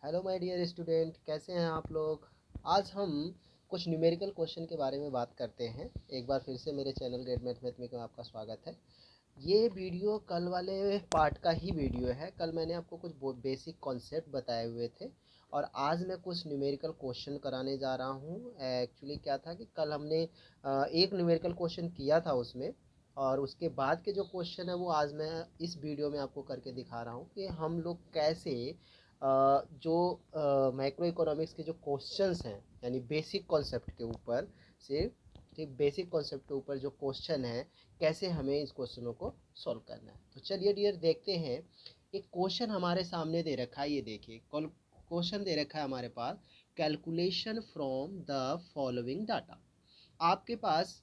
Hello my dear student, कैसे हैं आप लोग। आज हम कुछ न्यूमेरिकल क्वेश्चन के बारे में बात करते हैं। एक बार फिर से मेरे चैनल ग्रेट मैथमेटिक्स में आपका स्वागत है। ये वीडियो कल वाले पार्ट का ही वीडियो है। कल मैंने आपको कुछ बेसिक कॉन्सेप्ट बताए हुए थे और आज मैं कुछ न्यूमेरिकल क्वेश्चन कराने जा रहा हूँ। एक्चुअली क्या था कि कल हमने एक न्यूमेरिकल क्वेश्चन किया था उसमें, और उसके बाद के जो क्वेश्चन है वो आज मैं इस वीडियो में आपको करके दिखा रहा हूँ कि हम लोग कैसे जो मैक्रो इकोनॉमिक्स के जो क्वेश्चंस हैं, यानी बेसिक कॉन्सेप्ट के ऊपर से, ठीक, बेसिक कॉन्सेप्ट के ऊपर जो क्वेश्चन है कैसे हमें इस क्वेश्चनों को सॉल्व करना है। तो चलिए डियर देखते हैं। एक क्वेश्चन हमारे सामने दे रखा है, ये देखिए क्वेश्चन दे रखा है हमारे पास, calculation from the following data. आपके पास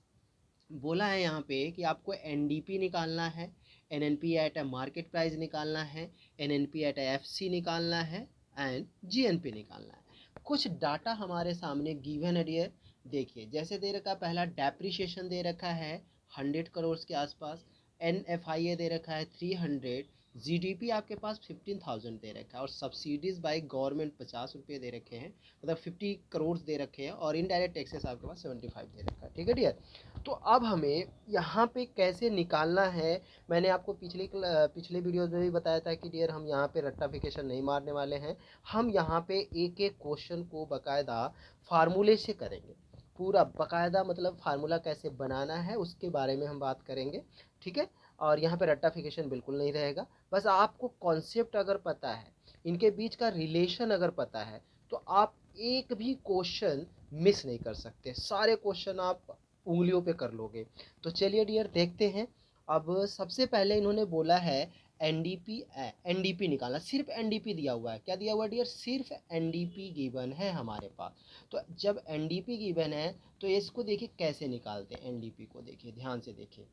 बोला है यहाँ पे कि आपको एनडीपी निकालना है, NNP at a market price निकालना है, एनएनपी एट अ एफसी निकालना है एंड जीएनपी निकालना है। कुछ डाटा हमारे सामने गिवन है डियर। देखिए जैसे दे रखा है, पहला डेप्रिशिएशन दे रखा है 100 करोड़ के आसपास, एनएफआईए दे रखा है 300, जीडीपी आपके पास 15,000 दे रखा है और सब्सिडीज बाय गवर्नमेंट 50 रुपये दे रखे हैं, मतलब 50 करोड़ दे रखे हैं, और इनडायरेक्ट टैक्सेस आपके पास 75 दे रखा है। ठीक है डियर। तो अब हमें यहाँ पे कैसे निकालना है, मैंने आपको पिछले वीडियो में भी बताया था कि डियर हम यहाँ पे रट्टाफिकेशन नहीं मारने वाले हैं। हम यहाँ पे एक एक क्वेश्चन को बकायदा फार्मूले से करेंगे, पूरा बकायदा, मतलब फार्मूला कैसे बनाना है उसके बारे में हम बात करेंगे। ठीक है। और यहाँ पे रट्टाफिकेशन बिल्कुल नहीं रहेगा। बस आपको कॉन्सेप्ट अगर पता है, इनके बीच का रिलेशन अगर पता है, तो आप एक भी क्वेश्चन मिस नहीं कर सकते, सारे क्वेश्चन आप उंगलियों पे कर लोगे। तो चलिए डियर देखते हैं। अब सबसे पहले इन्होंने बोला है एनडीपी, एनडीपी निकालना। सिर्फ एनडीपी दिया हुआ है। क्या दिया हुआ है डियर? सिर्फ एनडीपी गिवन है हमारे पास। तो जब एनडीपी गिवन है तो इसको देखिए कैसे निकालते हैं। एनडीपी को देखिए, ध्यान से देखिए।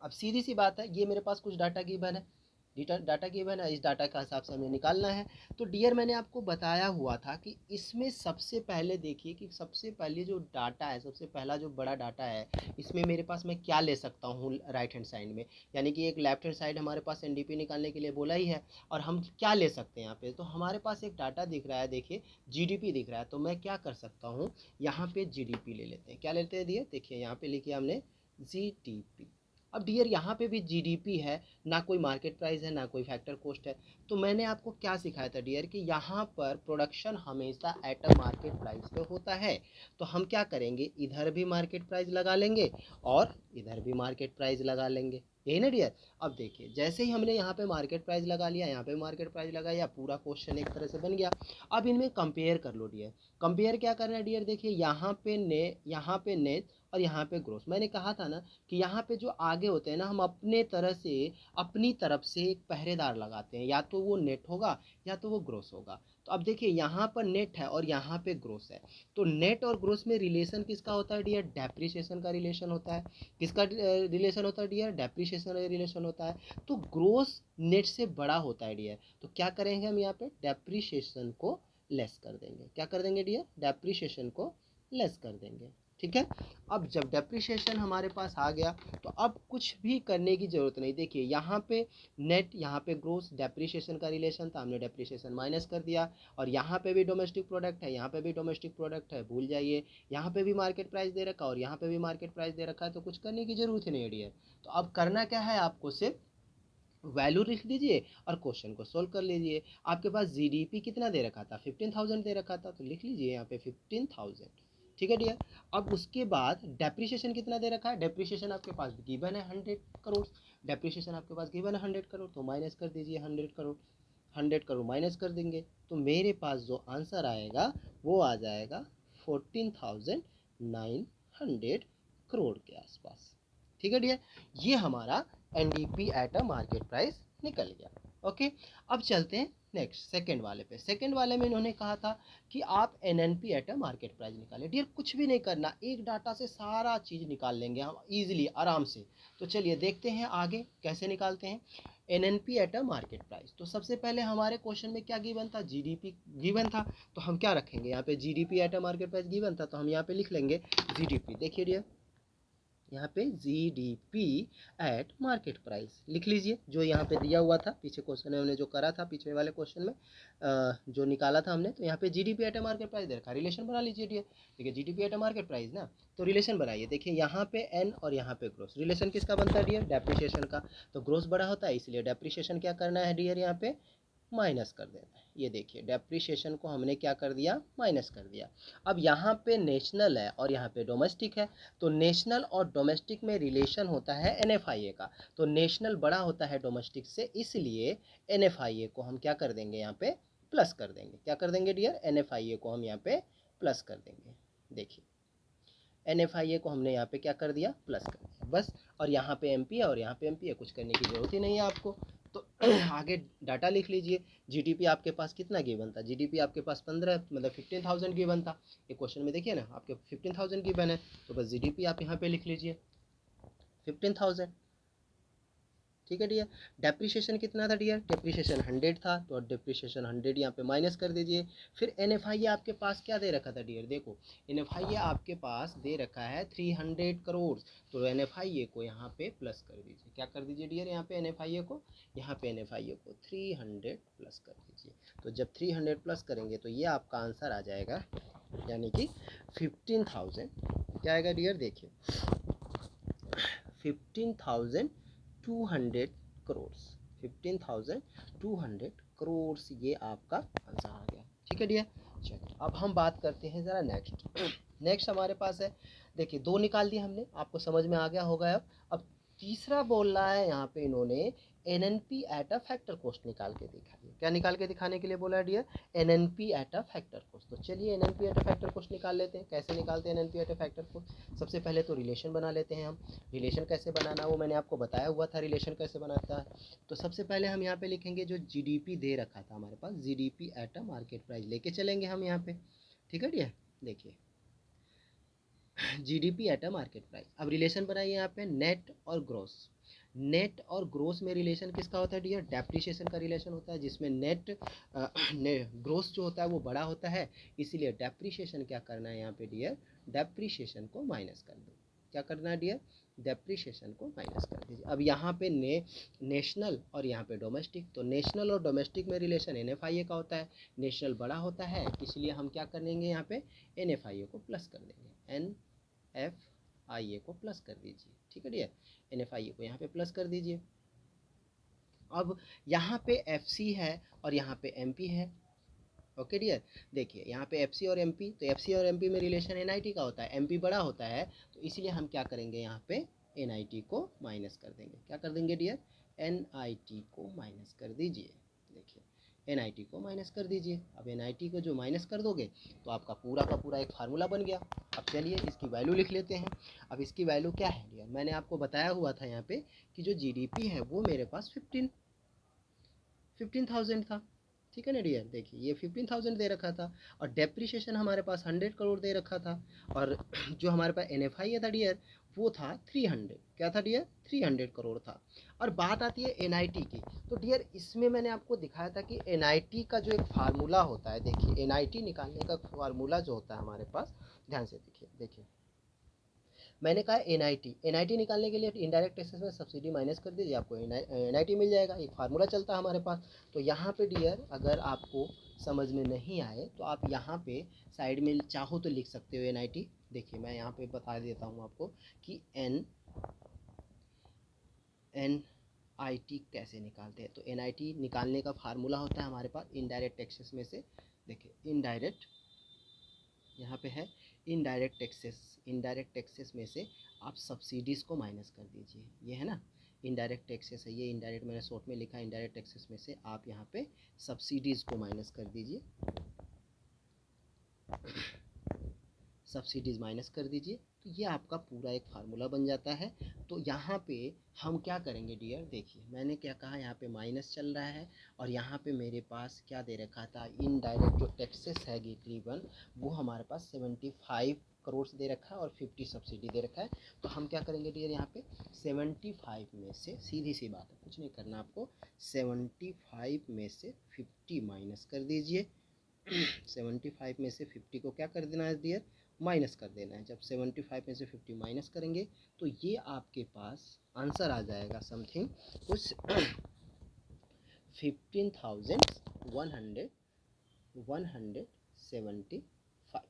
अब सीधी सी बात है, ये मेरे पास कुछ डाटा गिवन है, डाटा गिवन है, इस डाटा के हिसाब से हमें निकालना है। तो डियर मैंने आपको बताया हुआ था कि इसमें सबसे पहले देखिए कि सबसे पहले जो डाटा है, सबसे पहला जो बड़ा डाटा है, इसमें मेरे पास मैं क्या ले सकता हूँ राइट हैंड साइड में, यानी कि एक लेफ्ट हैंड साइड हमारे पास एनडीपी निकालने के लिए बोला ही है। और हम क्या ले सकते हैं यहाँ पे, तो हमारे पास एक डाटा दिख रहा है, देखिए जीडीपी दिख रहा है। तो मैं क्या कर सकता हूँ, यहाँ पे जीडीपी ले लेते हैं। क्या लेते हैं दिए, देखिए यहाँ पे लिखिए हमने जीडीपी। अब डियर यहाँ पे भी जीडीपी है, ना कोई मार्केट प्राइस है, ना कोई फैक्टर कॉस्ट है। तो मैंने आपको क्या सिखाया था डियर कि यहाँ पर प्रोडक्शन हमेशा एट अ मार्केट प्राइस पे होता है। तो हम क्या करेंगे, इधर भी मार्केट प्राइस लगा लेंगे और इधर भी मार्केट प्राइस लगा लेंगे, यही ना डियर। अब देखिए जैसे ही हमने यहाँ पे मार्केट प्राइस लगा लिया, यहाँ पे मार्केट प्राइस लगाया, पूरा क्वेश्चन एक तरह से बन गया। अब इनमें कंपेयर कर लो डियर। कंपेयर क्या करना है डियर, देखिए यहाँ पे नेट और यहाँ पे ग्रोस। मैंने कहा था ना कि यहाँ पे जो आगे होते हैं ना, हम अपने तरह से अपनी तरफ से एक पहरेदार लगाते हैं, या तो वो नेट होगा या तो वो ग्रोस होगा। तो अब देखिए यहाँ पर नेट है और यहाँ पे ग्रोस है। तो नेट और ग्रोस में रिलेशन किसका होता है डियर? डेप्रिसिएशन का रिलेशन होता है। किसका रिलेशन होता है डियर? डेप्रिसिएशन का रिलेशन होता है। तो ग्रोस नेट से बड़ा होता है डियर। तो क्या करेंगे हम यहाँ पे, डेप्रिसिएशन को लेस कर देंगे। क्या कर देंगे डियर? डेप्रिसिएशन को लेस कर देंगे। ठीक है। अब जब डेप्रिसिएशन हमारे पास आ गया तो अब कुछ भी करने की ज़रूरत नहीं। देखिए यहाँ पे नेट, यहाँ पे ग्रोस, डेप्रिसिएशन का रिलेशन था, हमने डेप्रिसिएशन माइनस कर दिया। और यहाँ पे भी डोमेस्टिक प्रोडक्ट है, यहाँ पे भी डोमेस्टिक प्रोडक्ट है, भूल जाइए। यहाँ पे भी मार्केट प्राइस दे रखा है और यहाँ पे भी मार्केट प्राइस दे रखा है। तो कुछ करने की ज़रूरत ही नहीं है डियर। तो अब करना क्या है, आपको सिर्फ वैल्यू लिख दीजिए और क्वेश्चन को सोल्व कर लीजिए। आपके पास जीडीपी कितना दे रखा था? 15,000 दे रखा था, तो लिख लीजिए यहाँ पे 15,000। ठीक है डियर। अब उसके बाद डेप्रिसिएशन कितना दे रखा है? डेप्रिसिएशन आपके पास गिवन है 100 करोड़। डेप्रिसिएशन आपके पास गिवन है 100 करोड़, तो माइनस कर दीजिए 100 करोड़। 100 करोड़ माइनस कर देंगे तो मेरे पास जो आंसर आएगा वो आ जाएगा 14,900 करोड़ के आसपास। ठीक है डियर। ये हमारा NDP at a market price निकल गया। ओके। अब चलते हैं नेक्स्ट सेकंड वाले पे। सेकंड वाले में इन्होंने कहा था कि आप NNP at a market price निकालें। डियर कुछ भी नहीं करना, एक डाटा से सारा चीज़ निकाल लेंगे हम इजीली, आराम से। तो चलिए देखते हैं आगे कैसे निकालते हैं NNP at a market price. तो सबसे पहले हमारे क्वेश्चन में क्या गिवन था? जीडीपी गिवन था। तो हम क्या रखेंगे यहाँ पे, GDP at a market price given था, तो हम यहाँ पे लिख लेंगे जीडीपी। देखिए डियर यहाँ पे जीडीपी एट मार्केट प्राइस लिख लीजिए, जो यहाँ पे दिया हुआ था पीछे क्वेश्चन में हमने जो करा था, पिछले वाले क्वेश्चन में जो निकाला था हमने, तो यहाँ पे GDP at a market price दे रखा है। रिलेशन बना लीजिए डियर, देखिए GDP at a market price ना, तो रिलेशन बनाइए। देखिए यहाँ पे एन और यहाँ पे ग्रोस, रिलेशन किसका बनता है डियर, डेप्रिसिएशन का। तो ग्रोस बड़ा होता है इसलिए डेप्रिसिएशन क्या करना है डियर, यहाँ पे माइनस कर देना है। ये देखिए डेप्रिसिएशन को हमने क्या कर दिया, माइनस कर दिया। अब यहाँ पे नेशनल है और यहाँ पे डोमेस्टिक है, तो नेशनल और डोमेस्टिक में रिलेशन होता है एनएफआईए का, तो नेशनल बड़ा होता है डोमेस्टिक से, इसलिए एनएफआईए को हम क्या कर देंगे, यहाँ पे प्लस कर देंगे। क्या कर देंगे डियर, एनएफआईए को हम यहाँ पे प्लस कर देंगे। देखिए एनएफआईए को हमने यहाँ पे क्या कर दिया, प्लस कर दिया बस। और यहाँ पे एमपी है और यहाँ पे एमपी है, कुछ करने की जरूरत ही नहीं है आपको। तो आगे डाटा लिख लीजिए। जीडीपी आपके पास कितना गिवन था, जीडीपी आपके पास 15 मतलब 15,000 गिवन था। ये क्वेश्चन में देखिए ना आपके 15,000 गिवन है, तो बस जीडीपी आप यहाँ पे लिख लीजिए 15,000। ठीक है डियर। डेप्रिसिएशन कितना था डियर, डेप्रिसिएशन 100 था, तो डेप्रिसिएशन 100 यहाँ पे माइनस कर दीजिए। फिर एनएफआईए आपके पास क्या दे रखा था डियर, देखो एनएफआईए आपके पास दे रखा है 300 करोड़, तो एनएफआईए को यहाँ पे प्लस कर दीजिए। क्या कर दीजिए डियर, यहाँ पे एनएफआईए को, यहाँ पे एनएफआईए को 300 प्लस कर दीजिए। तो जब 300 प्लस करेंगे तो ये आपका आंसर आ जाएगा, यानी कि 15,000 क्या आएगा डियर, देखिए 15,200 करोड़, 15,200 करोड़ ये आपका आंसर आ गया। ठीक है डियर। चलिए अब हम बात करते हैं ज़रा नेक्स्ट। नेक्स्ट हमारे पास है, देखिए दो निकाल दिए हमने, आपको समझ में आ गया होगा। अब तीसरा बोल रहा है यहाँ पे इन्होंने NNP at a factor cost निकाल के दिखाइए। क्या निकाल के दिखाने के लिए बोला है dear, NNP at a factor cost. तो चलिए NNP at a factor cost निकाल लेते हैं। कैसे निकालते हैं NNP at a factor cost, सबसे पहले तो रिलेशन बना लेते हैं हम। रिलेशन कैसे बनाना वो मैंने आपको बताया हुआ था, रिलेशन कैसे बनाता है। तो सबसे पहले हम यहाँ पे लिखेंगे जो जीडीपी दे रखा था हमारे पास, GDP at a market price लेके चलेंगे हम यहाँ पे। ठीक है डियर, देखिए GDP at a market price. अब रिलेशन बनाइए यहाँ पे नेट और ग्रोस। नेट और ग्रोस में रिलेशन किसका होता है डियर, डेप्रिसिएशन का रिलेशन होता है, जिसमें नेट ग्रोस जो होता है वो बड़ा होता है, इसीलिए डेप्रिसिएशन क्या करना है यहाँ पे डियर, डेप्रिसिएशन को माइनस कर दो। क्या करना है डियर, डेप्रिसिएशन को माइनस कर दीजिए। अब यहाँ पे नेशनल और यहाँ पे डोमेस्टिक, तो नेशनल और डोमेस्टिक में रिलेशन एनएफआईए का होता है, नेशनल बड़ा होता है, इसलिए हम क्या करेंगे यहाँ पे एनएफआईए को प्लस कर देंगे, एनएफआईए को प्लस कर दीजिए। ठीक है डियर, एनएफआईए को यहाँ पे प्लस कर दीजिए। अब यहाँ पे एफसी है और यहाँ पे एमपी है। ओके डियर, देखिए यहाँ पे एफसी और एमपी, तो एफसी और एमपी में रिलेशन एनआईटी का होता है, एमपी बड़ा होता है, तो इसलिए हम क्या करेंगे यहाँ पे एनआईटी को माइनस कर देंगे। क्या कर देंगे डियर, एनआईटी को माइनस कर दीजिए। देखिए एनआईटी को माइनस कर दीजिए। अब एनआईटी को जो माइनस कर दोगे तो आपका पूरा का पूरा एक फार्मूला बन गया। अब चलिए इसकी वैल्यू लिख लेते हैं। अब इसकी वैल्यू क्या है डियर, मैंने आपको बताया हुआ था यहाँ पे कि जो जीडीपी है वो मेरे पास 15,000 था। ठीक है ना डियर, देखिए ये 15,000 दे रखा था और डेप्रिसिएशन हमारे पास 100 करोड़ दे रखा था, और जो हमारे पास एनएफआई था डियर वो था 300, क्या था डियर, 300 करोड़ था। और बात आती है एनआईटी की, तो डियर इसमें मैंने आपको दिखाया था कि एनआईटी का जो एक फार्मूला होता है, देखिए एनआईटी निकालने का फार्मूला जो होता है हमारे पास, ध्यान से देखिए। देखिए मैंने कहा एनआईटी निकालने के लिए इनडायरेक्ट टैक्सेस में सब्सिडी माइनस कर दीजिए, आपको एनआईटी मिल जाएगा। एक फार्मूला चलता है हमारे पास। तो यहाँ पे डियर अगर आपको समझ में नहीं आए तो आप यहाँ पे साइड में चाहो तो लिख सकते हो एनआईटी। देखिए मैं यहाँ पे बता देता हूँ आपको कि एनआईटी कैसे निकालते हैं। तो एनआईटी निकालने का फार्मूला होता है हमारे पास इनडायरेक्ट टैक्सेस में से। देखिए इनडायरेक्ट यहाँ पे है इनडायरेक्ट टैक्सेस में से आप सब्सिडीज़ को माइनस कर दीजिए। ये है ना इनडायरेक्ट टैक्सेस है, ये इनडायरेक्ट मैंने शॉर्ट में लिखा है। इनडायरेक्ट टैक्सेस में से आप यहाँ पे सब्सिडीज़ को माइनस कर दीजिए, सब्सिडीज़ माइनस कर दीजिए, तो ये आपका पूरा एक फार्मूला बन जाता है। तो यहाँ पे हम क्या करेंगे डियर, देखिए मैंने क्या कहा, यहाँ पे माइनस चल रहा है और यहाँ पे मेरे पास क्या दे रखा था, इनडायरेक्ट जो टैक्सेस है तकरीबन वो हमारे पास 75 करोड़ दे रखा है और 50 सब्सिडी दे रखा है। तो हम क्या करेंगे डियर, यहाँ पे 75 में से, सीधी सी बात है कुछ नहीं करना आपको, 75 में से 50 माइनस कर दीजिए। 75 में से 50 को क्या कर देना है डियर, माइनस कर देना है। जब 75 में से 50 माइनस करेंगे तो ये आपके पास आंसर आ जाएगा समथिंग कुछ 15,175।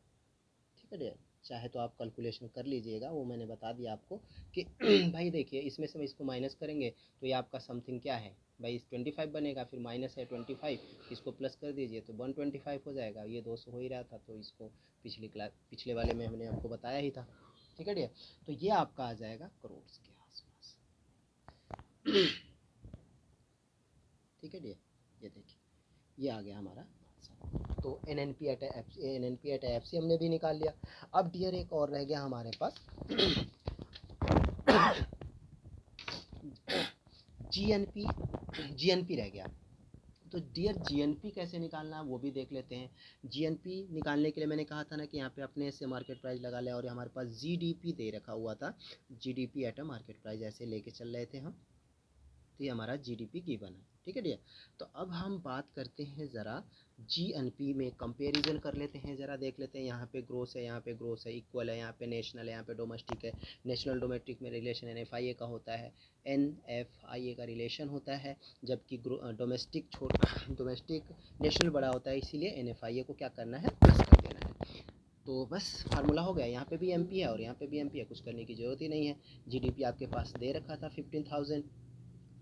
ठीक है डियर, चाहे तो आप कैलकुलेशन कर लीजिएगा, वो मैंने बता दिया आपको कि भाई देखिए इसमें से इसको माइनस करेंगे तो ये आपका समथिंग क्या है भाई, 25 बनेगा, फिर माइनस है 25, इसको प्लस कर दीजिए तो 125 हो जाएगा। ये 200 हो ही रहा था तो इसको पिछले वाले में हमने आपको बताया ही था। ठीक है डियर, तो ये आपका आ जाएगा करोड़ के आसपास। ठीक है डियर, ये देखिए ये आ गया हमारा आंसर। तो N N P at F C हमने भी निकाल लिया। अब डियर एक और रह गया हमारे पास जीएनपी, जीएनपी रह गया। तो डियर जीएनपी कैसे निकालना है वो भी देख लेते हैं। जीएनपी निकालने के लिए मैंने कहा था ना कि यहाँ पे अपने से मार्केट प्राइस लगा लिया, और हमारे पास जीडीपी दे रखा हुआ था, GDP at a market price ऐसे लेके चल रहे थे हम। तो ये हमारा जीडीपी गिवन है। ठीक है डियर, तो अब हम बात करते हैं ज़रा जीएनपी में कंपैरिजन कर लेते हैं, ज़रा देख लेते हैं। यहाँ पे ग्रोस है, यहाँ पे ग्रोस है, इक्वल है, यहाँ पे नेशनल है, यहाँ पे डोमेस्टिक है। नेशनल डोमेस्टिक में रिलेशन एनएफआईए का होता है, एनएफआईए का रिलेशन होता है, जबकि डोमेस्टिक डोमेस्टिक नेशनल बड़ा होता है, इसीलिए एनएफआईए को क्या करना है, प्लस कर देना है। तो बस फार्मूला हो गया। यहाँ पे भी एमपी है और यहाँ पे भी एमपी है, कुछ करने की ज़रूरत ही नहीं है। जीडीपी आपके पास दे रखा था 15,000,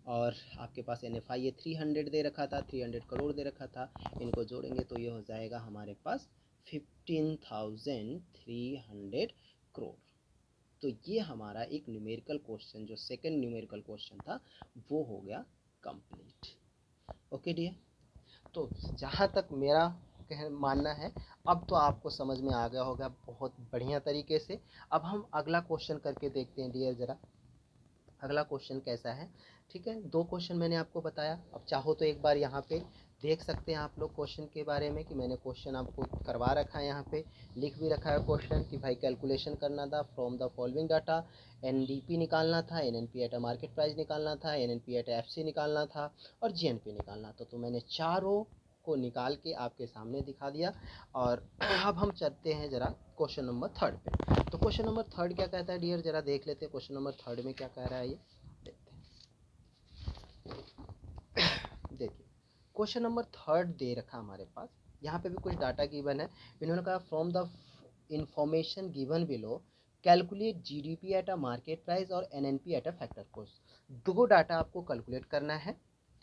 और आपके पास एनएफआईए 300 दे रखा था, 300 करोड़ दे रखा था। इनको जोड़ेंगे तो ये हो जाएगा हमारे पास 15,300 करोड़। तो ये हमारा एक न्यूमेरिकल क्वेश्चन, जो सेकंड न्यूमेरिकल क्वेश्चन था, वो हो गया कंप्लीट। ओके डियर, तो जहाँ तक मेरा मानना है अब तो आपको समझ में आ गया होगा बहुत बढ़िया तरीके से। अब हम अगला क्वेश्चन करके देखते हैं डियर, ज़रा अगला क्वेश्चन कैसा है। ठीक है, दो क्वेश्चन मैंने आपको बताया। अब चाहो तो एक बार यहाँ पे देख सकते हैं आप लोग क्वेश्चन के बारे में, कि मैंने क्वेश्चन आपको करवा रखा है, यहाँ पे लिख भी रखा है क्वेश्चन कि भाई कैलकुलेशन करना था from the following data. NDP निकालना था, NNP at a market price निकालना था, एनएनपी एट एफसी निकालना था, और जीएनपी निकालना था। तो मैंने चारों को निकाल के आपके सामने दिखा दिया। और अब हम चलते हैं ज़रा क्वेश्चन नंबर थर्ड पे। तो क्वेश्चन नंबर थर्ड क्या कहता है डियर, ज़रा देख लेते हैं क्वेश्चन नंबर थर्ड में क्या कह रहा है ये, देखते हैं। देखिए क्वेश्चन नंबर थर्ड दे रखा हमारे पास, यहाँ पे भी कुछ डाटा गिवन है। इन्होंने कहा from the information given below calculate GDP at a market price और NNP at a factor cost. दो डाटा आपको कैलकुलेट करना है।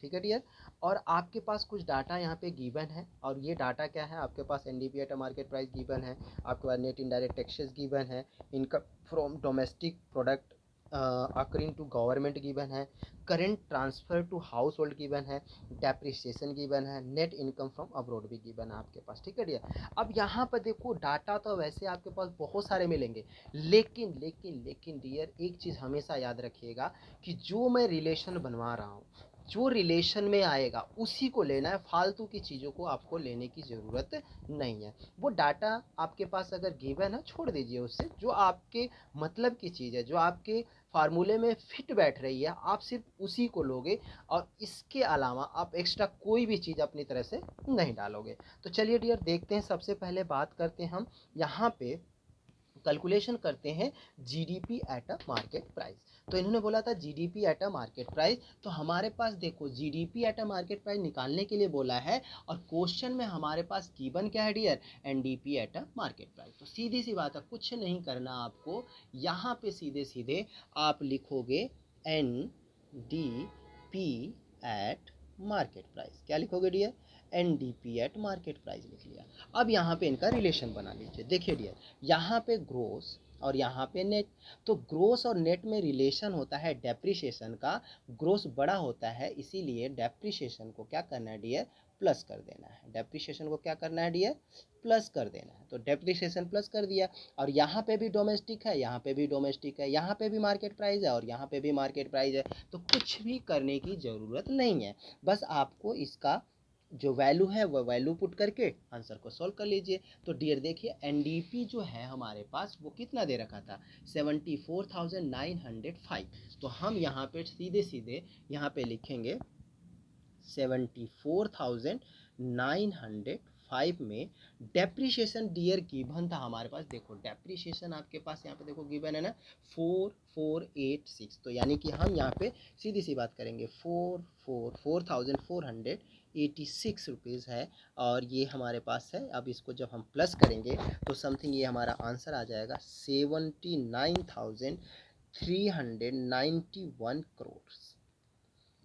ठीक है डियर, और आपके पास कुछ डाटा यहाँ पे गिवन है, और ये डाटा क्या है, आपके पास NDP at a market price given है, आपके पास नेट इनडायरेक्ट टैक्सेस गिवन है, income from domestic product accruing to government given है, current transfer to household given है, डेप्रिसिएशन गिवन है, नेट इनकम फ्रॉम अब्रॉड भी गिवन है आपके पास। ठीक है डियर, अब यहाँ पर देखो डाटा तो वैसे आपके पास बहुत सारे मिलेंगे, लेकिन लेकिन लेकिन डियर एक चीज़ हमेशा याद रखिएगा कि जो मैं रिलेशन बनवा रहा हूँ, जो रिलेशन में आएगा उसी को लेना है, फालतू की चीज़ों को आपको लेने की ज़रूरत नहीं है। वो डाटा आपके पास अगर गिवन है छोड़ दीजिए उससे, जो आपके मतलब की चीज़ है, जो आपके फार्मूले में फिट बैठ रही है, आप सिर्फ उसी को लोगे, और इसके अलावा आप एक्स्ट्रा कोई भी चीज़ अपनी तरह से नहीं डालोगे। तो चलिए डियर देखते हैं, सबसे पहले बात करते हैं हम यहाँ पे कैलकुलेशन करते हैं GDP at a market price. तो इन्होंने बोला था GDP at a market price, तो हमारे पास देखो GDP at a market price निकालने के लिए बोला है, और क्वेश्चन में हमारे पास गिवन क्या है dear, NDP at a market price. तो सीधी सी बात है, कुछ नहीं करना आपको, यहाँ पे सीधे सीधे आप लिखोगे N D P at market price. क्या लिखोगे dear, N D P at market price लिख लिया। अब यहाँ पे इनका रिलेशन बना लीजिए। देखिए डियर, यहाँ पे ग्रोस और यहाँ पे नेट, तो ग्रोस और नेट में रिलेशन होता है डेप्रिसिएशन का। ग्रोस बड़ा होता है, इसीलिए डेप्रिसिएशन को क्या करना है डियर, प्लस कर देना है। डेप्रिसिएशन को क्या करना है डियर, प्लस कर देना है। तो डेप्रिसिएशन प्लस कर दिया, और यहाँ पे भी डोमेस्टिक है, यहाँ पे भी डोमेस्टिक है, यहाँ पे भी मार्केट प्राइस है और यहाँ पे भी मार्केट प्राइस है। तो कुछ भी करने की ज़रूरत नहीं है, बस आपको इसका जो वैल्यू है वो वैल्यू पुट करके आंसर को सॉल्व कर लीजिए। तो डियर देखिए एनडीपी जो है हमारे पास वो कितना दे रखा था, 74,905। तो हम यहाँ पे सीधे सीधे यहाँ पे लिखेंगे 74,905। 2025 में डेप्रीशिएशन डियर गिवन था हमारे पास। देखो डेप्रीशिएशन आपके पास यहाँ पे देखो गिवन है ना 4486, तो यानी कि हम यहाँ पे सीधी सी बात करेंगे 4486 रुपीज़ है और ये हमारे पास है। अब इसको जब हम प्लस करेंगे तो समथिंग ये हमारा आंसर आ जाएगा 79,391 करोड़।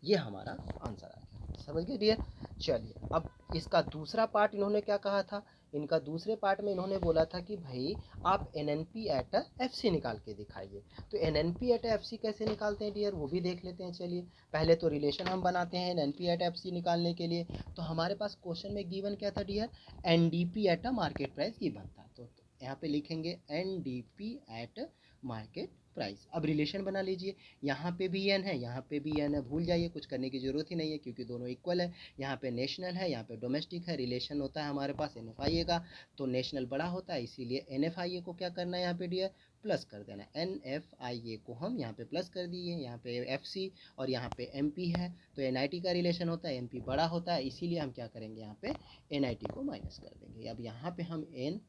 ये हमारा आंसर आ गया, समझ गए डियर। चलिए अब इसका दूसरा पार्ट इन्होंने क्या कहा था, इनका दूसरे पार्ट में इन्होंने बोला था कि भाई आप N N P at F C निकाल के दिखाइए। तो N N P at F C कैसे निकालते हैं डियर, वो भी देख लेते हैं। चलिए पहले तो रिलेशन हम बनाते हैं N N P at F C निकालने के लिए। तो हमारे पास क्वेश्चन में गिवन क्या था dear, N D P at a market price given था। तो यहाँ पे लिखेंगे N D P at market price. अब रिलेशन बना लीजिए, यहाँ पे भी एन है, यहाँ पे भी एन है, भूल जाइए, कुछ करने की ज़रूरत ही नहीं है क्योंकि दोनों इक्वल है। यहाँ पे नेशनल है, यहाँ पे डोमेस्टिक है। रिलेशन होता है हमारे पास एन एफ आई ए का, तो नेशनल बड़ा होता है, इसीलिए एन एफ आई ए को क्या करना है यहाँ पे डियर, प्लस कर देना है। एन एफ आई ए को हम यहाँ पे प्लस कर दिए, यहाँ पे एफ सी और यहाँ पे एम पी है, तो एन आई टी का रिलेशन होता है, एम पी बड़ा होता है, इसीलिए हम क्या करेंगे यहाँ पे एन आई टी को माइनस कर देंगे। अब यहाँ पे हम एन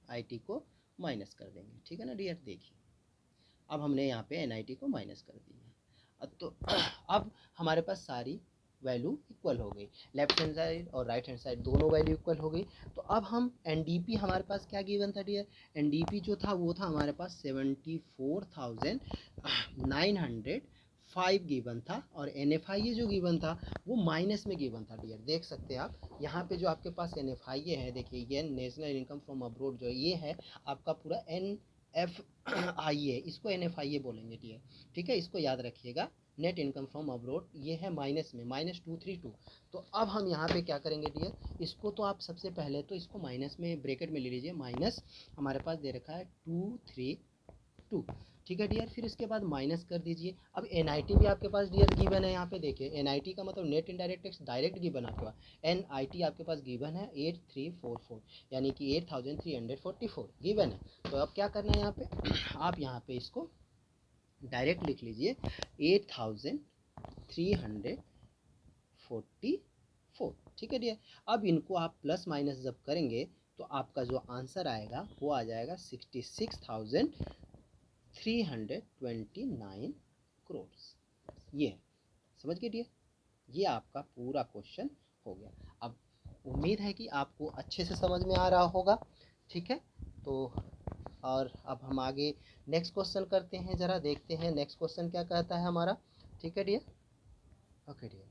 आई टी को माइनस कर देंगे, ठीक है ना डियर। देखिए अब हमने यहाँ पे एन को माइनस कर दिया। तो अब हमारे पास सारी वैल्यू इक्वल हो गई, लेफ्ट हैंड साइड और राइट हैंड साइड दोनों वैल्यू इक्वल हो गई। तो अब हम एन हमारे पास क्या गिवन था डियर, एन जो था वो था हमारे पास 74,905 गिवन था, और एन जो गिवन था वो माइनस में गिवन था डियर। देख सकते हैं आप यहाँ पे जो आपके पास एन है, देखिए ये नेशनल इनकम फ्रॉम अब्रोड जो ये है आपका पूरा एन एफ आई ए, इसको एन एफ आई ए बोलेंगे डियर, ठीक है, इसको याद रखिएगा। नेट इनकम फ्रॉम अब्रोड ये है माइनस में, -232। तो अब हम यहाँ पे क्या करेंगे डियर, इसको तो आप सबसे पहले तो इसको माइनस में ब्रैकेट में ले लीजिए, माइनस हमारे पास दे रखा है 232, ठीक है डियर। फिर इसके बाद माइनस कर दीजिए। अब एन आई टी भी आपके पास डियर गिवन है, यहाँ पे देखिए एन आई टी का मतलब net indirect tax direct given आपके पास, एन आई टी आपके पास गिवन है 8344, यानी कि 8344 गिवन है। तो अब क्या करना है यहाँ पे आप यहाँ पे इसको डायरेक्ट लिख लीजिए 8344, ठीक है डियर। अब इनको आप प्लस माइनस जब करेंगे तो आपका जो आंसर आएगा वो आ जाएगा 66,329 करोड़। ये समझ गए डियर, ये आपका पूरा क्वेश्चन हो गया। अब उम्मीद है कि आपको अच्छे से समझ में आ रहा होगा, ठीक है। तो और अब हम आगे नेक्स्ट क्वेश्चन करते हैं, ज़रा देखते हैं नेक्स्ट क्वेश्चन क्या कहता है हमारा, ठीक है डियर। ओके डियर,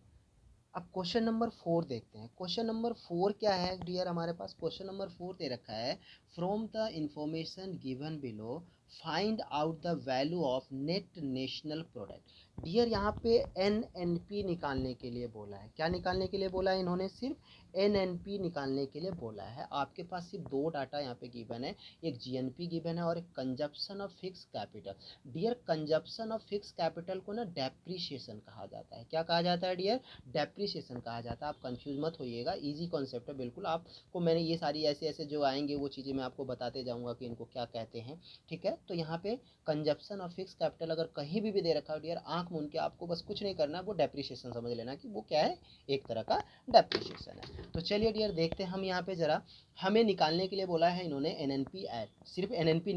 अब क्वेश्चन नंबर 4 देखते हैं। क्वेश्चन नंबर 4 क्या है डियर, हमारे पास क्वेश्चन नंबर 4 दे रखा है, from the information given below find out the value of net national product. Dear यहाँ पे एन पी निकालने के लिए बोला है, क्या निकालने के लिए बोला है इन्होंने, सिर्फ एन पी निकालने के लिए बोला है। आपके पास सिर्फ दो डाटा यहाँ पे गिवन है, एक जी एन पी गिवन है और एक consumption of fix capital. Dear consumption of fix capital को ना डेप्रीशिएशन कहा जाता है, क्या कहा जाता है डियर, डेप्रीशिएशन कहा जाता है। आप कंफ्यूज मत होइएगा, इजी कॉन्सेप्ट है बिल्कुल। आपको मैंने ये सारी ऐसे ऐसे जो आएंगे वो चीज़ें मैं आपको बताते जाऊंगा कि इनको क्या कहते हैं, ठीक है। तो यहाँ पे कंजप्शन ऑफ फिक्स कैपिटल अगर कहीं भी दे रखा हो डियर, आंख मूंद के आपको बस कुछ नहीं करना है, वो डेप्रीशिएशन समझ लेना कि वो क्या है, एक तरह का डेप्रीशिएशन है। तो चलिए डियर देखते हैं हम यहाँ पे ज़रा, हमें निकालने के लिए बोला है इन्होंने एन एन पी एड, सिर्फ एन एन पी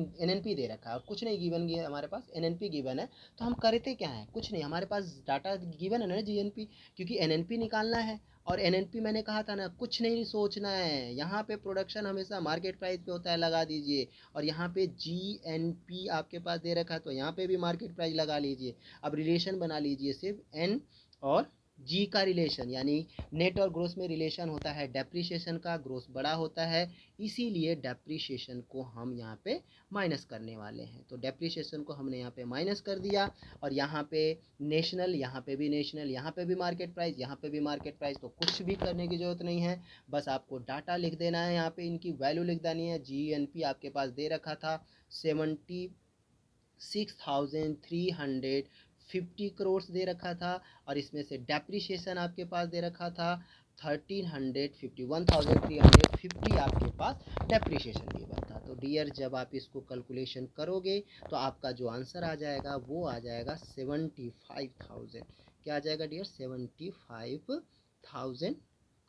दे रखा है और कुछ नहीं गिवन है हमारे पास, एन एन पी गिवन है। तो हम करते क्या है, कुछ नहीं, हमारे पास डाटा गिवन है ना जी एन पी, क्योंकि एन एन पी निकालना है। और एन एन पी मैंने कहा था ना, कुछ नहीं सोचना है, यहाँ पे प्रोडक्शन हमेशा मार्केट प्राइस पे होता है, लगा दीजिए। और यहाँ पे जी एन पी आपके पास दे रखा है, तो यहाँ पे भी मार्केट प्राइस लगा लीजिए। अब रिलेशन बना लीजिए, सिर्फ एन और जी का रिलेशन, यानी नेट और ग्रोस में रिलेशन होता है डेप्रीशिएशन का, ग्रोस बड़ा होता है, इसीलिए डेप्रीशिएशन को हम यहाँ पे माइनस करने वाले हैं। तो डेप्रीशिएशन को हमने यहाँ पे माइनस कर दिया, और यहाँ पे नेशनल, यहाँ पे भी नेशनल, यहाँ पे भी मार्केट प्राइस, यहाँ पे भी मार्केट प्राइस। तो कुछ भी करने की ज़रूरत नहीं है, बस आपको डाटा लिख देना है, यहाँ पे इनकी वैल्यू लिख देनी है। जी एन पी आपके पास दे रखा था 76,350 करोड़ दे रखा था, और इसमें से डेप्रीशिएशन आपके पास दे रखा था 1350 आपके पास डेप्रीशिएशन गिवन था। तो डियर जब आप इसको कैलकुलेशन करोगे तो आपका जो आंसर आ जाएगा वो आ जाएगा 75,000, क्या आ जाएगा डियर, 75,000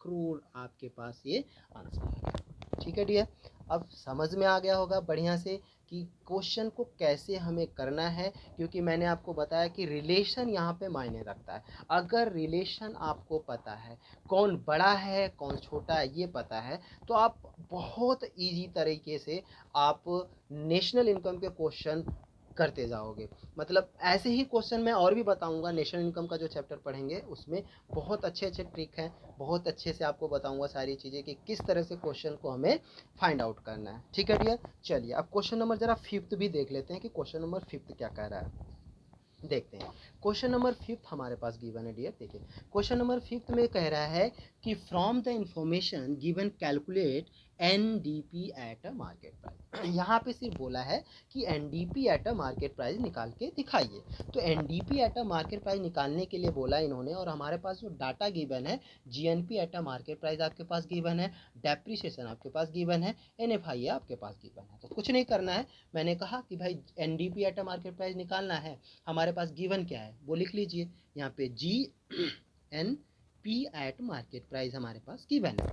करोड़ आपके पास ये आंसर आ गया। ठीक है डियर, अब समझ में आ गया होगा बढ़िया से कि क्वेश्चन को कैसे हमें करना है, क्योंकि मैंने आपको बताया कि रिलेशन यहाँ पे मायने रखता है। अगर रिलेशन आपको पता है, कौन बड़ा है कौन छोटा है ये पता है, तो आप बहुत इजी तरीके से आप नेशनल इनकम के क्वेश्चन करते जाओगे। मतलब ऐसे ही क्वेश्चन मैं और भी बताऊंगा, नेशनल इनकम का जो चैप्टर पढ़ेंगे उसमें बहुत अच्छे अच्छे ट्रिक हैं, बहुत अच्छे से आपको बताऊंगा सारी चीज़ें कि किस तरह से क्वेश्चन को हमें फाइंड आउट करना है। ठीक है डियर, चलिए अब क्वेश्चन नंबर जरा फिफ्थ भी देख लेते हैं कि क्वेश्चन नंबर फिफ्थ क्या कह रहा है। देखते हैं क्वेश्चन नंबर फिफ्थ हमारे पास गिवन है डियर। देखिए क्वेश्चन नंबर फिफ्थ में कह रहा है कि from the information given calculate NDP at a market price. यहाँ पे सिर्फ बोला है कि NDP at a market price निकाल के दिखाइए। तो NDP at a market price निकालने के लिए बोला इन्होंने, और हमारे पास जो डाटा गिवन है GNP eight a market price आपके पास गिवन है, डेप्रिसिएशन आपके पास गिवन है, एनएफआई आपके पास गिवन है। तो कुछ नहीं करना है, मैंने कहा कि भाई NDP at a market price निकालना है, हमारे पास गिवन क्या है वो लिख लीजिए। यहाँ पे G N P at market price हमारे पास गिवन है।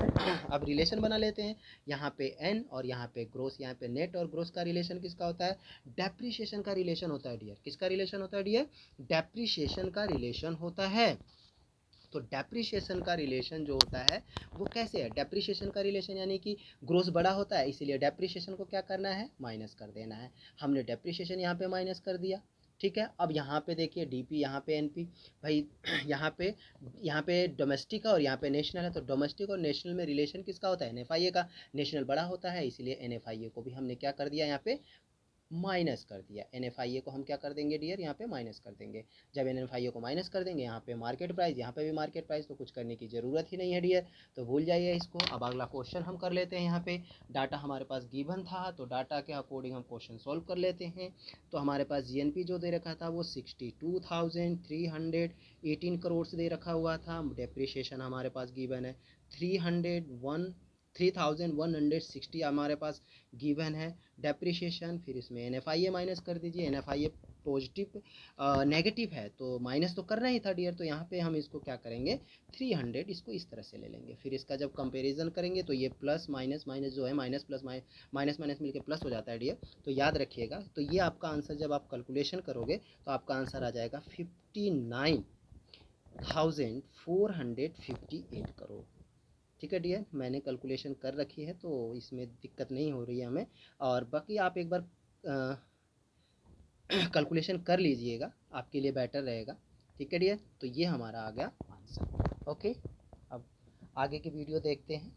अब रिलेशन बना लेते हैं, यहाँ पे एन और यहाँ पे ग्रोस, यहाँ पे नेट और ग्रोस का रिलेशन किसका होता है, डेप्रिसिएशन का रिलेशन होता है डियर। किसका रिलेशन होता है डियर, डेप्रिसिएशन का रिलेशन होता है। तो डेप्रिसिएशन का रिलेशन जो होता है वो कैसे है, डेप्रिसिएशन का रिलेशन यानी कि ग्रोस बड़ा होता है, इसीलिए डेप्रिसिएशन को क्या करना है, माइनस कर देना है। हमने डेप्रिसिएशन यहाँ पे माइनस कर दिया। ठीक है, अब यहाँ पे देखिए डीपी, यहाँ पे एनपी, भाई यहाँ पे डोमेस्टिक है और यहाँ पे नेशनल है, तो डोमेस्टिक और नेशनल में रिलेशन किसका होता है, एनएफआईए का। नेशनल बड़ा होता है इसलिए एनएफआईए को भी हमने क्या कर दिया, यहाँ पे माइनस कर दिया। एनएफआईए को हम क्या कर देंगे डियर, यहाँ पे माइनस कर देंगे। जब एनएफआईए को माइनस कर देंगे, यहाँ पे मार्केट प्राइस, यहाँ पे भी मार्केट प्राइस, तो कुछ करने की ज़रूरत ही नहीं है डियर, तो भूल जाइए इसको। अब अगला क्वेश्चन हम कर लेते हैं। यहाँ पे डाटा हमारे पास गिवन था, तो डाटा के अकॉर्डिंग हम क्वेश्चन सॉल्व कर लेते हैं। तो हमारे पास जीएनपी जो दे रखा था वो 62,318 करोड़ से दे रखा हुआ था। डेप्रिसिएशन हमारे पास गिवन है 3,160 हमारे पास गिवन है डेप्रिसिएशन। फिर इसमें एनएफआईए माइनस कर दीजिए, एनएफआईए पॉजिटिव नेगेटिव है तो माइनस तो करना ही था डियर, तो यहाँ पे हम इसको क्या करेंगे 300 इसको इस तरह से ले लेंगे। फिर इसका जब कंपैरिजन करेंगे तो ये प्लस माइनस माइनस जो है माइनस प्लस माइनस माइनस मिलके प्लस हो जाता है डियर, तो याद रखिएगा। तो ये आपका आंसर जब आप कैलकुलेशन करोगे तो आपका आंसर आ जाएगा 59,458 करोड़। ठीक है डियर, मैंने कैलकुलेशन कर रखी है तो इसमें दिक्कत नहीं हो रही है हमें, और बाकी आप एक बार कैलकुलेशन कर लीजिएगा, आपके लिए बेटर रहेगा। ठीक है डियर, तो ये हमारा आ गया आंसर। ओके, अब आगे की वीडियो देखते हैं।